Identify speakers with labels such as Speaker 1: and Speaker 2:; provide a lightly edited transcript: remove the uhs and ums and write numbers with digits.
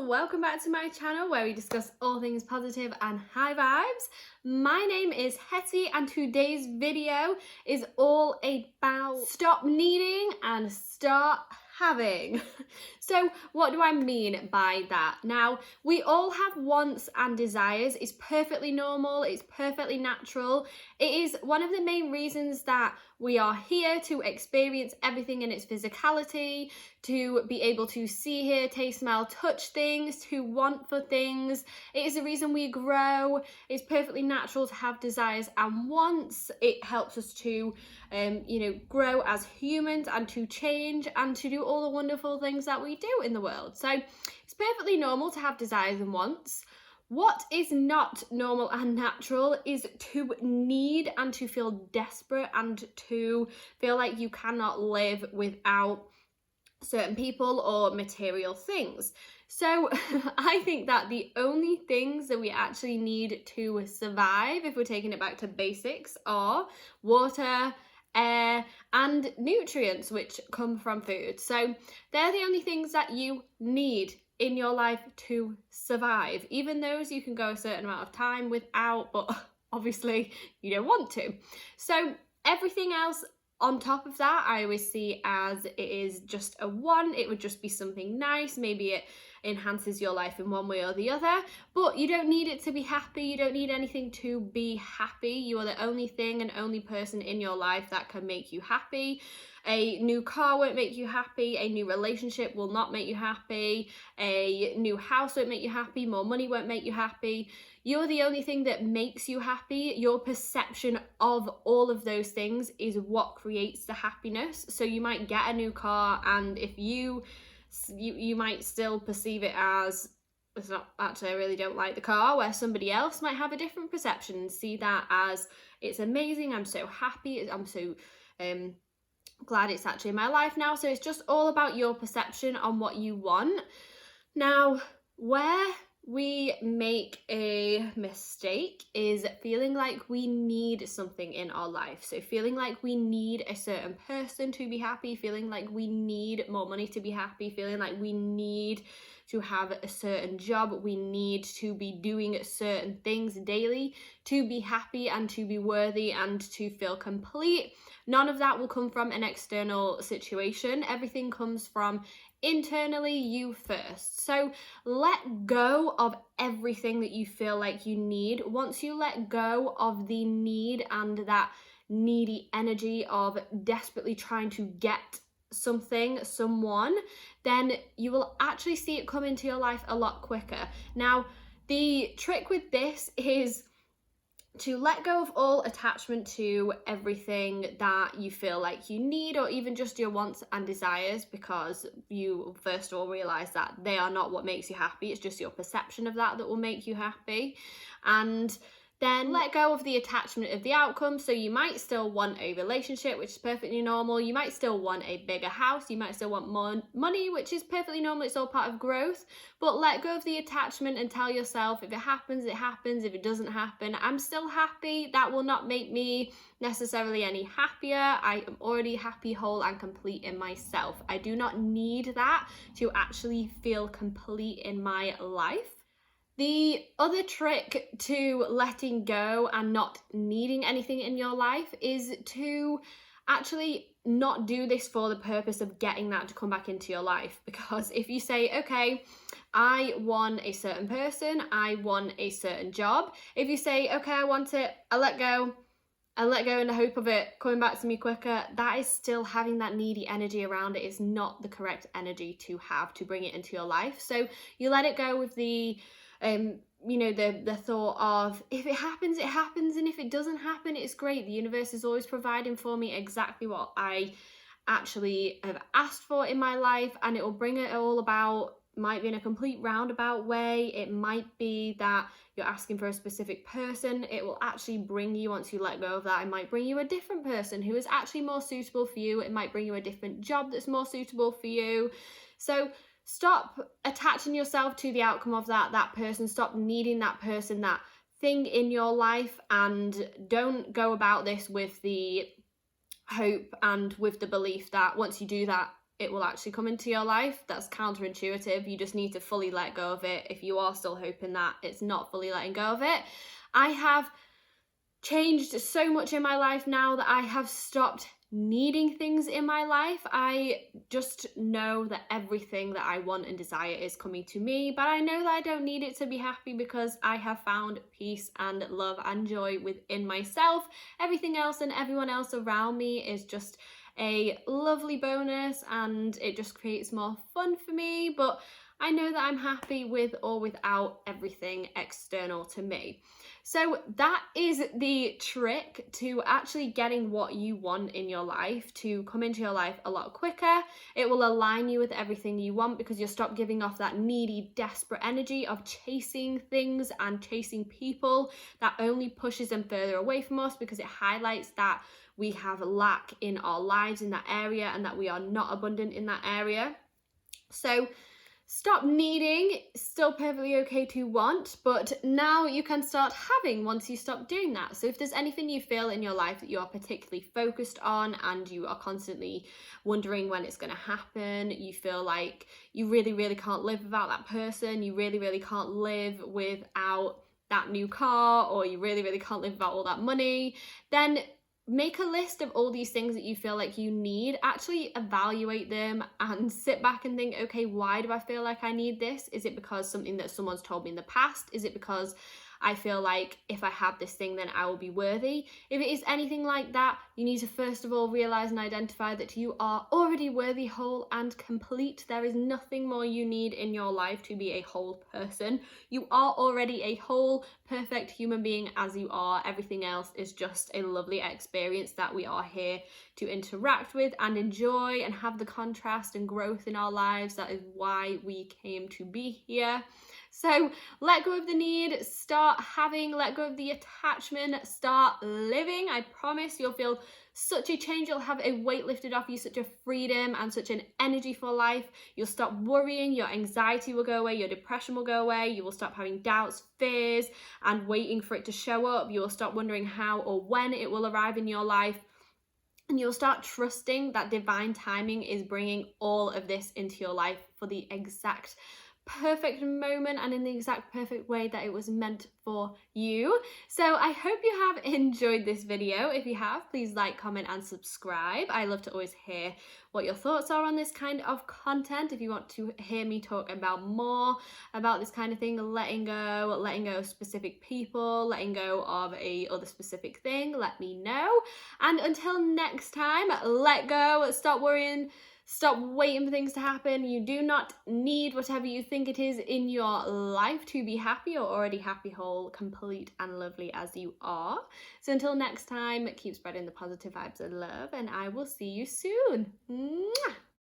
Speaker 1: welcome back to my channel where we discuss all things positive and high vibes. My name is Hetty and today's video is all about stop needing and start having. So what do I mean by that? Now, we all have wants and desires. It's perfectly normal, it's perfectly natural. It is one of the main reasons that we are here, to experience everything in its physicality, to be able to see, hear, taste, smell, touch things, to want for things. It is the reason we grow. It's perfectly natural to have desires and wants. It helps us to grow as humans and to change and to do all the wonderful things that we do in the world. So it's perfectly normal to have desires and wants. What is not normal and natural is to need and to feel desperate and to feel like you cannot live without certain people or material things. So I think that the only things that we actually need to survive, if we're taking it back to basics, are water, air, and nutrients, which come from food. So they're the only things that you need in your life to survive. Even those you can go a certain amount of time without, but obviously you don't want to. So everything else on top of that, I always see as it is just a want. It would just be something nice. Maybe it enhances your life in one way or the other, but you don't need it to be happy. You don't need anything to be happy. You are the only thing and only person in your life that can make you happy. A new car won't make you happy. A new relationship will not make you happy. A new house won't make you happy. More money won't make you happy. You're the only thing that makes you happy. Your perception of all of those things is what creates the happiness. So you might get a new car, and if you might still perceive it as, it's not actually, I really don't like the car, where somebody else might have a different perception and see that as, it's amazing, I'm so happy, I'm so glad it's actually in my life now. So it's just all about your perception on what you want. Now, where we make a mistake is feeling like we need something in our life. So feeling like we need a certain person to be happy, feeling like we need more money to be happy, feeling like we need to have a certain job, we need to be doing certain things daily to be happy and to be worthy and to feel complete. None of that will come from an external situation. Everything comes from internally, you first. So let go of everything that you feel like you need. Once you let go of the need and that needy energy of desperately trying to get something, someone, then you will actually see it come into your life a lot quicker. Now, the trick with this is to let go of all attachment to everything that you feel like you need, or even just your wants and desires, because you first of all realize that they are not what makes you happy. It's just your perception of that will make you happy. And then let go of the attachment of the outcome. So you might still want a relationship, which is perfectly normal. You might still want a bigger house. You might still want more money, which is perfectly normal. It's all part of growth. But let go of the attachment and tell yourself, if it happens, it happens. If it doesn't happen, I'm still happy. That will not make me necessarily any happier. I am already happy, whole, and complete in myself. I do not need that to actually feel complete in my life. The other trick to letting go and not needing anything in your life is to actually not do this for the purpose of getting that to come back into your life. Because if you say, okay, I want a certain person, I want a certain job. If you say, okay, I want it, I let go in the hope of it coming back to me quicker, that is still having that needy energy around it. Is not the correct energy to have to bring it into your life. So you let it go with the the thought of, if it happens, it happens, and if it doesn't happen, it's great. The universe is always providing for me exactly what I actually have asked for in my life, and it will bring it all about. Might be in a complete roundabout way. It might be that you're asking for a specific person. It will actually bring you, once you let go of that, it might bring you a different person who is actually more suitable for you. It might bring you a different job that's more suitable for you. So stop attaching yourself to the outcome of that person. Stop needing that person, that thing in your life, and don't go about this with the hope and with the belief that once you do that, it will actually come into your life. That's counterintuitive. You just need to fully let go of it if you are still hoping that it's not fully letting go of it. I have changed so much in my life now that I have stopped needing things in my life. I just know that everything that I want and desire is coming to me, but I know that I don't need it to be happy because I have found peace and love and joy within myself. Everything else and everyone else around me is just a lovely bonus, and it just creates more fun for me, but I know that I'm happy with or without everything external to me. So that is the trick to actually getting what you want in your life to come into your life a lot quicker. It will align you with everything you want because you'll stop giving off that needy, desperate energy of chasing things and chasing people. That only pushes them further away from us because it highlights that we have lack in our lives in that area and that we are not abundant in that area. So stop needing, still perfectly okay to want, but now you can start having once you stop doing that. So if there's anything you feel in your life that you are particularly focused on and you are constantly wondering when it's going to happen, you feel like you really can't live without that person, you really can't live without that new car, or you really can't live without all that money, then make a list of all these things that you feel like you need, actually evaluate them and sit back and think, okay, why do I feel like I need this? Is it because something that someone's told me in the past? Is it because I feel like if I have this thing, then I will be worthy? If it is anything like that, you need to first of all realize and identify that you are already worthy, whole and complete. There is nothing more you need in your life to be a whole person. You are already a whole, perfect human being as you are. Everything else is just a lovely experience that we are here to interact with and enjoy and have the contrast and growth in our lives. That is why we came to be here. So let go of the need, start having, let go of the attachment, start living. I promise you'll feel such a change. You'll have a weight lifted off you, such a freedom and such an energy for life. You'll stop worrying, your anxiety will go away, your depression will go away, you will stop having doubts, fears, and waiting for it to show up. You will stop wondering how or when it will arrive in your life. And you'll start trusting that divine timing is bringing all of this into your life for the exact perfect moment and in the exact perfect way that it was meant for you. So I hope you have enjoyed this video. If you have, please like, comment and subscribe. I love to always hear what your thoughts are on this kind of content. If you want to hear me talk about more about this kind of thing, letting go of specific people, letting go of a other specific thing, let me know. And until next time, let go, stop worrying, stop waiting for things to happen. You do not need whatever you think it is in your life to be happy. You're already happy, whole, complete and lovely as you are. So until next time, keep spreading the positive vibes and love, and I will see you soon. Mwah!